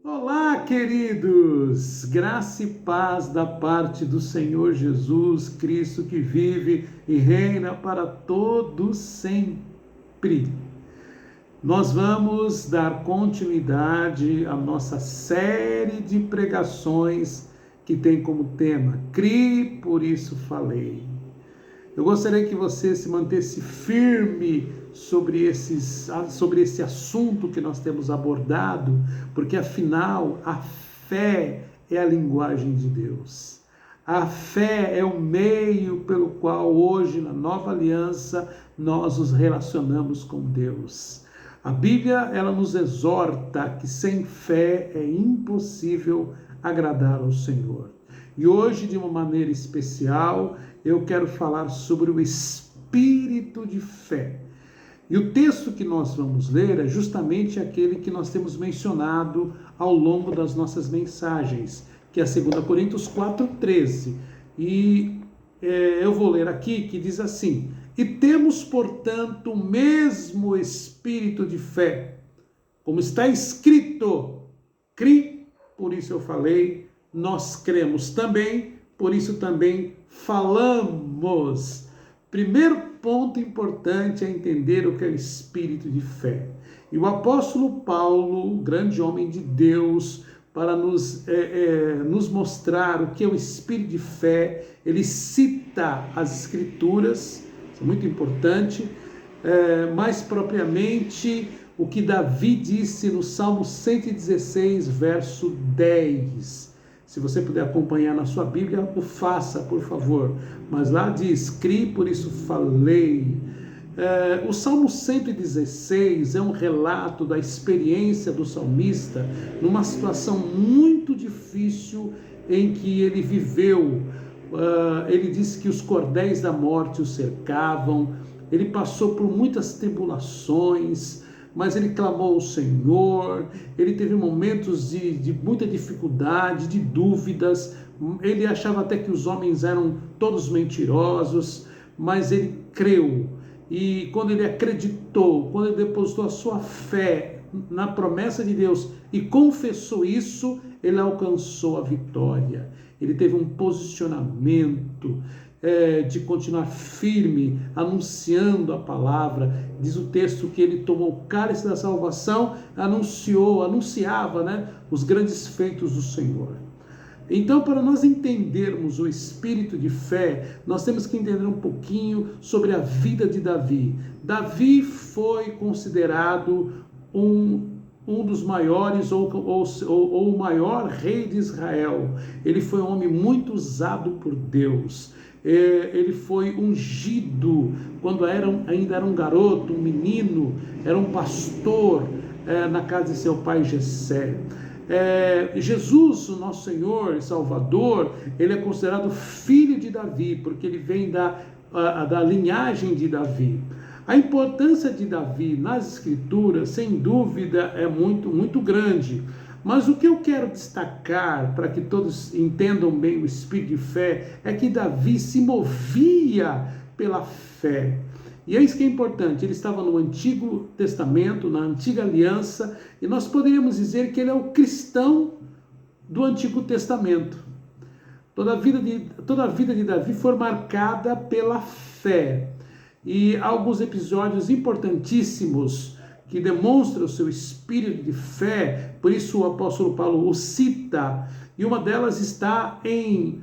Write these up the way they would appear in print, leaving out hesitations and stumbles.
Olá, queridos! Graça e paz da parte do Senhor Jesus Cristo, que vive e reina para todos sempre. Nós vamos dar continuidade à nossa série de pregações que tem como tema "Crie, por isso falei". Eu gostaria que você se mantesse firme sobre esse assunto que nós temos abordado, porque afinal a fé é a linguagem de Deus. A fé é o meio pelo qual hoje, na nova aliança, nós nos relacionamos com Deus. A Bíblia, ela nos exorta que sem fé é impossível agradar ao Senhor. E hoje, de uma maneira especial, eu quero falar sobre o espírito de fé. E o texto que nós vamos ler é justamente aquele que nós temos mencionado ao longo das nossas mensagens, que é 2 Coríntios 4,13. E eu vou ler aqui, que diz assim: "E temos, portanto, o mesmo espírito de fé, como está escrito, crie, por isso eu falei, nós cremos também, por isso também falamos." Primeiro ponto importante é entender o que é o espírito de fé. E o apóstolo Paulo, grande homem de Deus, para nos mostrar o que é o espírito de fé, ele cita as escrituras, isso é muito importante, mais propriamente o que Davi disse no Salmo 116, verso 10. Se você puder acompanhar na sua Bíblia, o faça, por favor. Mas lá diz: "Crie, por isso falei." O Salmo 116 é um relato da experiência do salmista numa situação muito difícil em que ele viveu. Ele disse que os cordéis da morte o cercavam, ele passou por muitas tribulações, mas ele clamou ao Senhor, ele teve momentos de muita dificuldade, de dúvidas, ele achava até que os homens eram todos mentirosos, mas ele creu. E quando ele acreditou, quando ele depositou a sua fé na promessa de Deus e confessou isso, ele alcançou a vitória. Ele teve um posicionamento de continuar firme, anunciando a palavra. Diz o texto que ele tomou o cálice da salvação, anunciava, os grandes feitos do Senhor. Então, para nós entendermos o espírito de fé, nós temos que entender um pouquinho sobre a vida de Davi. Davi foi considerado um dos maiores ou o maior rei de Israel. Ele foi um homem muito usado por Deus. Ele foi ungido quando ainda era um garoto, um menino, era um pastor na casa de seu pai Jessé. Jesus, o nosso Senhor e Salvador, ele é considerado filho de Davi, porque ele vem da linhagem de Davi. A importância de Davi nas Escrituras, sem dúvida, é muito, muito grande. Mas o que eu quero destacar, para que todos entendam bem o espírito de fé, é que Davi se movia pela fé. E é isso que é importante, ele estava no Antigo Testamento, na Antiga Aliança, e nós poderíamos dizer que ele é o cristão do Antigo Testamento. Toda a vida de Davi foi marcada pela fé. E há alguns episódios importantíssimos que demonstram o seu espírito de fé, por isso o apóstolo Paulo o cita, e uma delas está em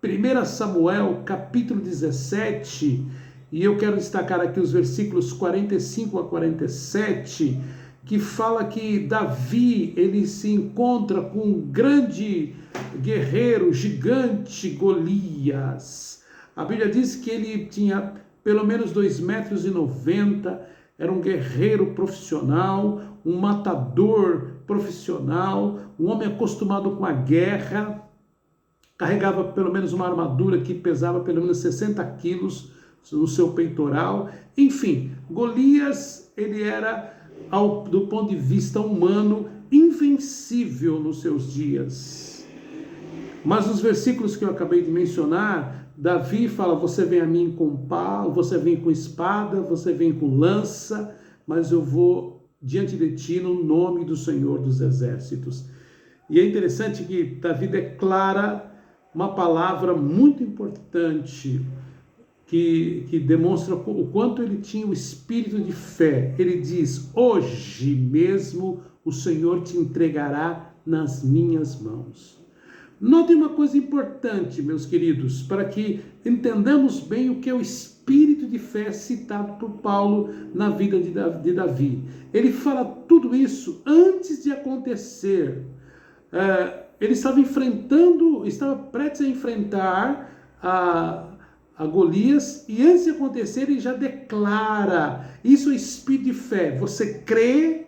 1 Samuel, capítulo 17, e eu quero destacar aqui os versículos 45 a 47, que fala que Davi, ele se encontra com um grande guerreiro, gigante Golias. A Bíblia diz que ele tinha pelo menos 2,90 m, era um guerreiro profissional, um matador profissional, um homem acostumado com a guerra, carregava pelo menos uma armadura que pesava pelo menos 60 quilos no seu peitoral. Enfim, Golias, ele era, do ponto de vista humano, invencível nos seus dias. Mas nos versículos que eu acabei de mencionar, Davi fala: "Você vem a mim com pau, você vem com espada, você vem com lança, mas eu vou diante de ti no nome do Senhor dos Exércitos." E é interessante que Davi declara uma palavra muito importante que demonstra o quanto ele tinha o espírito de fé. Ele diz: hoje mesmo o Senhor te entregará nas minhas mãos. Notem uma coisa importante, meus queridos, para que entendamos bem o que é o espírito de fé citado por Paulo na vida de Davi. Ele fala tudo isso antes de acontecer. Ele estava prestes a enfrentar a Golias, e antes de acontecer ele já declara, isso é espírito de fé, você crê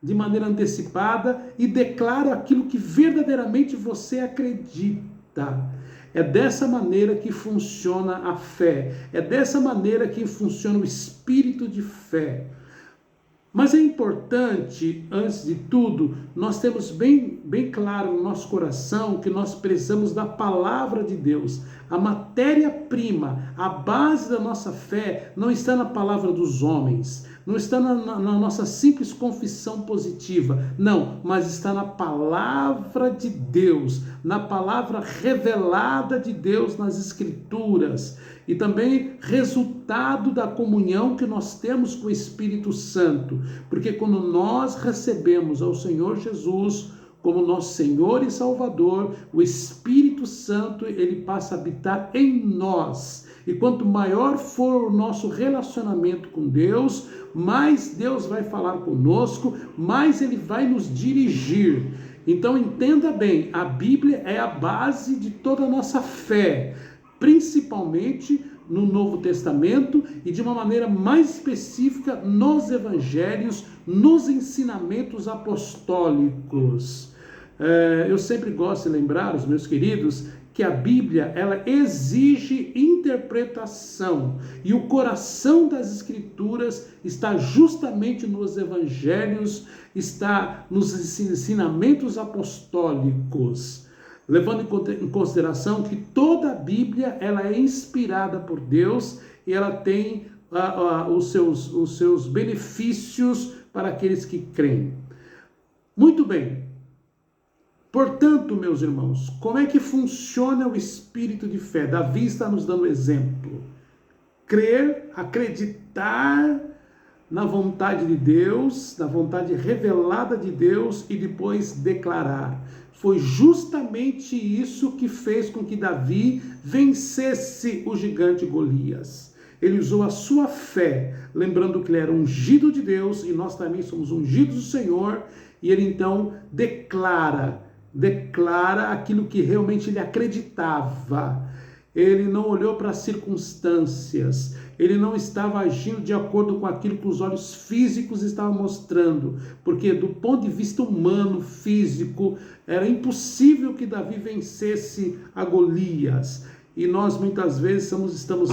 de maneira antecipada e declara aquilo que verdadeiramente você acredita. É dessa maneira que funciona a fé, é dessa maneira que funciona o espírito de fé. Mas é importante, antes de tudo, nós temos bem claro no nosso coração que nós precisamos da palavra de Deus. A matéria-prima, a base da nossa fé não está na palavra dos homens, não está na nossa simples confissão positiva, não, mas está na palavra de Deus, na palavra revelada de Deus nas Escrituras, e também resultado da comunhão que nós temos com o Espírito Santo, porque quando nós recebemos ao Senhor Jesus como nosso Senhor e Salvador, o Espírito Santo, ele passa a habitar em nós. E quanto maior for o nosso relacionamento com Deus, mais Deus vai falar conosco, mais ele vai nos dirigir. Então entenda bem, a Bíblia é a base de toda a nossa fé, principalmente no Novo Testamento e de uma maneira mais específica nos Evangelhos, nos ensinamentos apostólicos. Eu sempre gosto de lembrar os meus queridos que a Bíblia, ela exige interpretação, e o coração das Escrituras está justamente nos Evangelhos, está nos ensinamentos apostólicos, levando em consideração que toda a Bíblia ela é inspirada por Deus e ela tem os seus benefícios para aqueles que creem. Muito bem. Portanto, meus irmãos, como é que funciona o espírito de fé? Davi está nos dando exemplo. Crer, acreditar na vontade de Deus, na vontade revelada de Deus e depois declarar. Foi justamente isso que fez com que Davi vencesse o gigante Golias. Ele usou a sua fé, lembrando que ele era ungido de Deus e nós também somos ungidos do Senhor, e ele então declara aquilo que realmente ele acreditava. Ele não olhou para as circunstâncias, ele não estava agindo de acordo com aquilo que os olhos físicos estavam mostrando, porque do ponto de vista humano, físico, era impossível que Davi vencesse a Golias. E nós muitas vezes estamos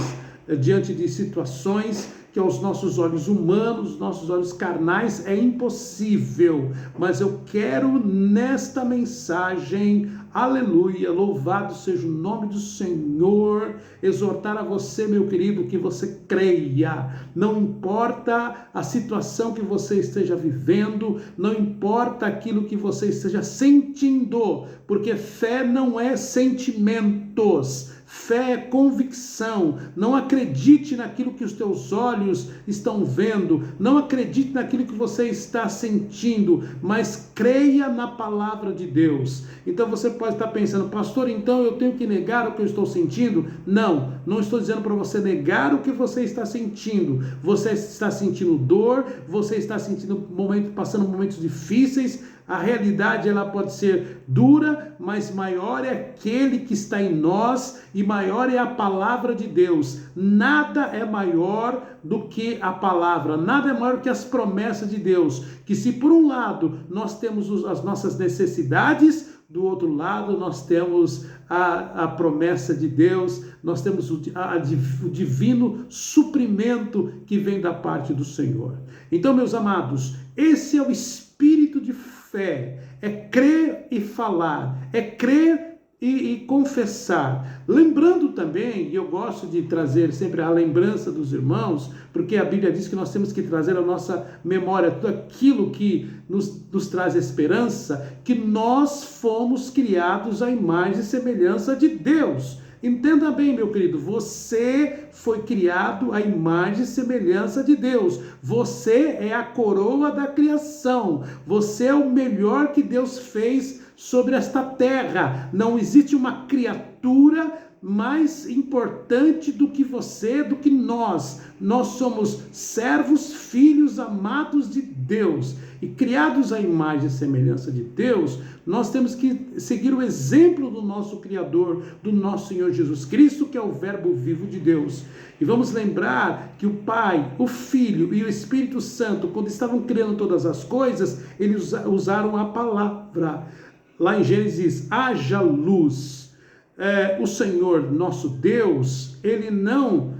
diante de situações que aos nossos olhos humanos, nossos olhos carnais, é impossível. Mas eu quero nesta mensagem, aleluia, louvado seja o nome do Senhor, exortar a você, meu querido, que você creia. Não importa a situação que você esteja vivendo, não importa aquilo que você esteja sentindo, porque fé não é sentimentos. Fé é convicção. Não acredite naquilo que os teus olhos estão vendo, não acredite naquilo que você está sentindo, mas creia na palavra de Deus. Então você pode estar pensando, pastor, então eu tenho que negar o que eu estou sentindo? Não, não estou dizendo para você negar o que você está sentindo. Você está sentindo dor, você está passando momentos difíceis. A realidade ela pode ser dura, mas maior é aquele que está em nós e maior é a palavra de Deus. Nada é maior do que a palavra, nada é maior que as promessas de Deus. Que se por um lado nós temos as nossas necessidades, do outro lado nós temos a promessa de Deus, nós temos o divino suprimento que vem da parte do Senhor. Então, meus amados, esse é o espírito de fé, é crer e falar, é crer e confessar. Lembrando também, e eu gosto de trazer sempre a lembrança dos irmãos, porque a Bíblia diz que nós temos que trazer à nossa memória tudo aquilo que nos traz esperança, que nós fomos criados à imagem e semelhança de Deus. Entenda bem, meu querido, você foi criado à imagem e semelhança de Deus. Você é a coroa da criação. Você é o melhor que Deus fez sobre esta terra. Não existe uma criatura mais importante do que você, do que nós. Nós somos servos, filhos amados de Deus. E criados à imagem e semelhança de Deus, nós temos que seguir o exemplo do nosso Criador, do nosso Senhor Jesus Cristo, que é o Verbo vivo de Deus. E vamos lembrar que o Pai, o Filho e o Espírito Santo, quando estavam criando todas as coisas, eles usaram a palavra. Lá em Gênesis, haja luz. O Senhor, nosso Deus, ele não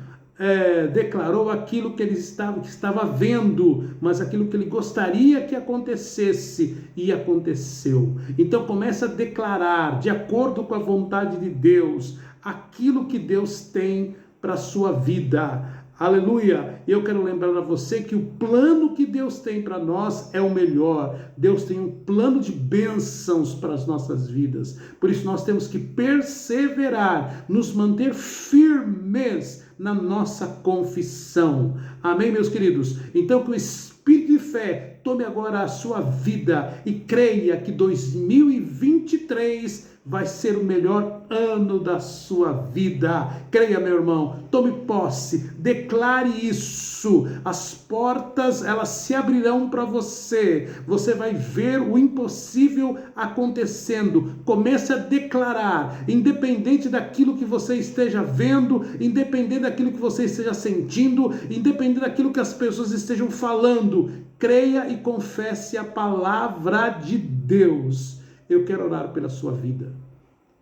declarou aquilo que ele estava vendo, mas aquilo que ele gostaria que acontecesse, e aconteceu. Então começa a declarar, de acordo com a vontade de Deus, aquilo que Deus tem para a sua vida. Aleluia! Eu quero lembrar a você que o plano que Deus tem para nós é o melhor. Deus tem um plano de bênçãos para as nossas vidas. Por isso nós temos que perseverar, nos manter firmes na nossa confissão. Amém, meus queridos? Então que o Espírito de fé tome agora a sua vida e creia que 2023 vai ser o melhor ano da sua vida. Creia, meu irmão, tome posse, declare isso. As portas, elas se abrirão para você. Você vai ver o impossível acontecendo. Comece a declarar, independente daquilo que você esteja vendo, independente daquilo que você esteja sentindo, independente daquilo que as pessoas estejam falando. Creia e confesse a palavra de Deus. Eu quero orar pela sua vida.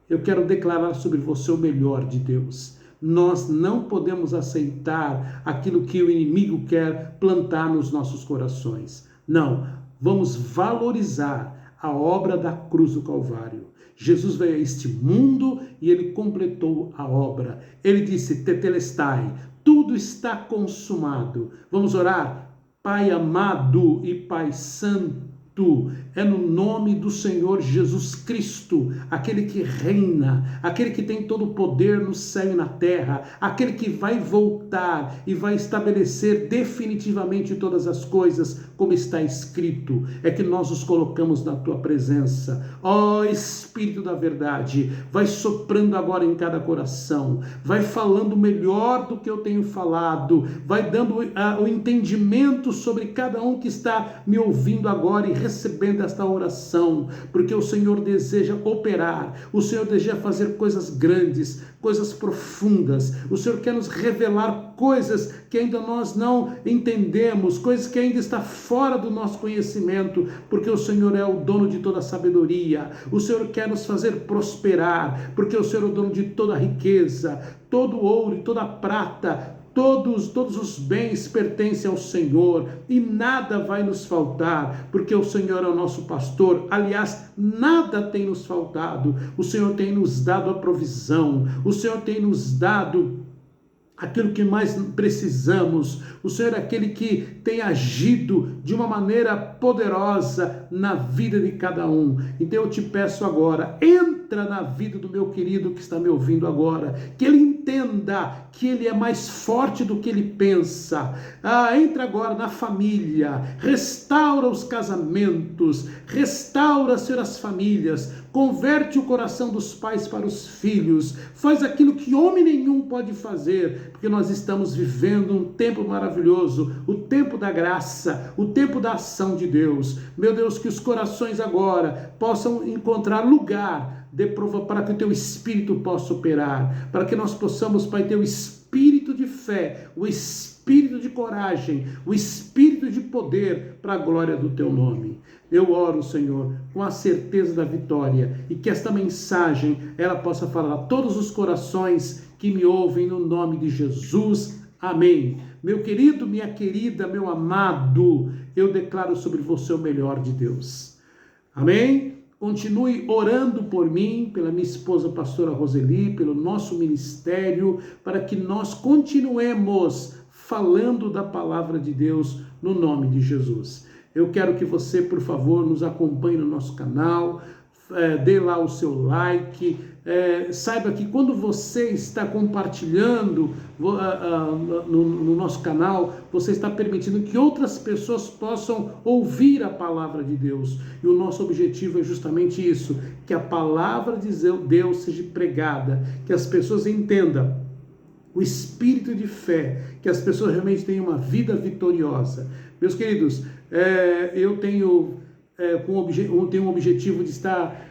Eu quero declarar sobre você o melhor de Deus. Nós não podemos aceitar aquilo que o inimigo quer plantar nos nossos corações. Não, vamos valorizar a obra da cruz do Calvário. Jesus veio a este mundo e ele completou a obra. Ele disse, tetelestai, tudo está consumado. Vamos orar? Pai amado e Pai santo, é no nome do Senhor Jesus Cristo, aquele que reina, aquele que tem todo o poder no céu e na terra, aquele que vai voltar e vai estabelecer definitivamente todas as coisas, como está escrito, é que nós os colocamos na tua presença. Ó Espírito da verdade, vai soprando agora em cada coração, vai falando melhor do que eu tenho falado, vai dando o entendimento sobre cada um que está me ouvindo agora e recebendo esta oração, porque o Senhor deseja operar, o Senhor deseja fazer coisas grandes, coisas profundas, o Senhor quer nos revelar coisas que ainda nós não entendemos, coisas que ainda está fora do nosso conhecimento, porque o Senhor é o dono de toda a sabedoria, o Senhor quer nos fazer prosperar, porque o Senhor é o dono de toda a riqueza, todo o ouro e toda a prata, todos os bens pertencem ao Senhor e nada vai nos faltar, porque o Senhor é o nosso pastor. Aliás, nada tem nos faltado. O Senhor tem nos dado a provisão, o Senhor tem nos dado aquilo que mais precisamos. O Senhor é aquele que tem agido de uma maneira poderosa na vida de cada um. Então eu te peço agora, entra na vida do meu querido que está me ouvindo agora, que ele entenda que ele é mais forte do que ele pensa. Entra agora na família, restaura os casamentos, restaura, Senhor, as famílias, converte o coração dos pais para os filhos, faz aquilo que homem nenhum pode fazer, porque nós estamos vivendo um tempo maravilhoso, o tempo da graça, o tempo da ação de Deus. Meu Deus, que os corações agora possam encontrar lugar de prova para que o teu Espírito possa operar, para que nós possamos, Pai, ter o Espírito de fé, o Espírito de coragem, o Espírito de poder para a glória do teu nome. Eu oro, Senhor, com a certeza da vitória e que esta mensagem ela possa falar a todos os corações que me ouvem no nome de Jesus. Amém. Meu querido, minha querida, meu amado, eu declaro sobre você o melhor de Deus. Amém? continue orando por mim, pela minha esposa pastora Roseli, pelo nosso ministério, para que nós continuemos falando da palavra de Deus no nome de Jesus. Eu quero que você, por favor, nos acompanhe no nosso canal, dê lá o seu like, saiba que quando você está compartilhando no nosso canal, você está permitindo que outras pessoas possam ouvir a palavra de Deus. E o nosso objetivo é justamente isso, que a palavra de Deus seja pregada, que as pessoas entendam o espírito de fé, que as pessoas realmente tenham uma vida vitoriosa. Meus queridos, eu tenho um objetivo de estar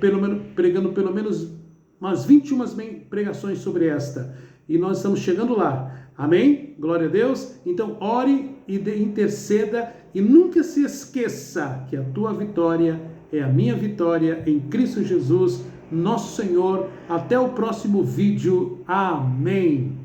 pregando pelo menos umas 21 pregações sobre esta. E nós estamos chegando lá. Amém? Glória a Deus. Então, ore e interceda e nunca se esqueça que a tua vitória é a minha vitória em Cristo Jesus, nosso Senhor. Até o próximo vídeo. Amém.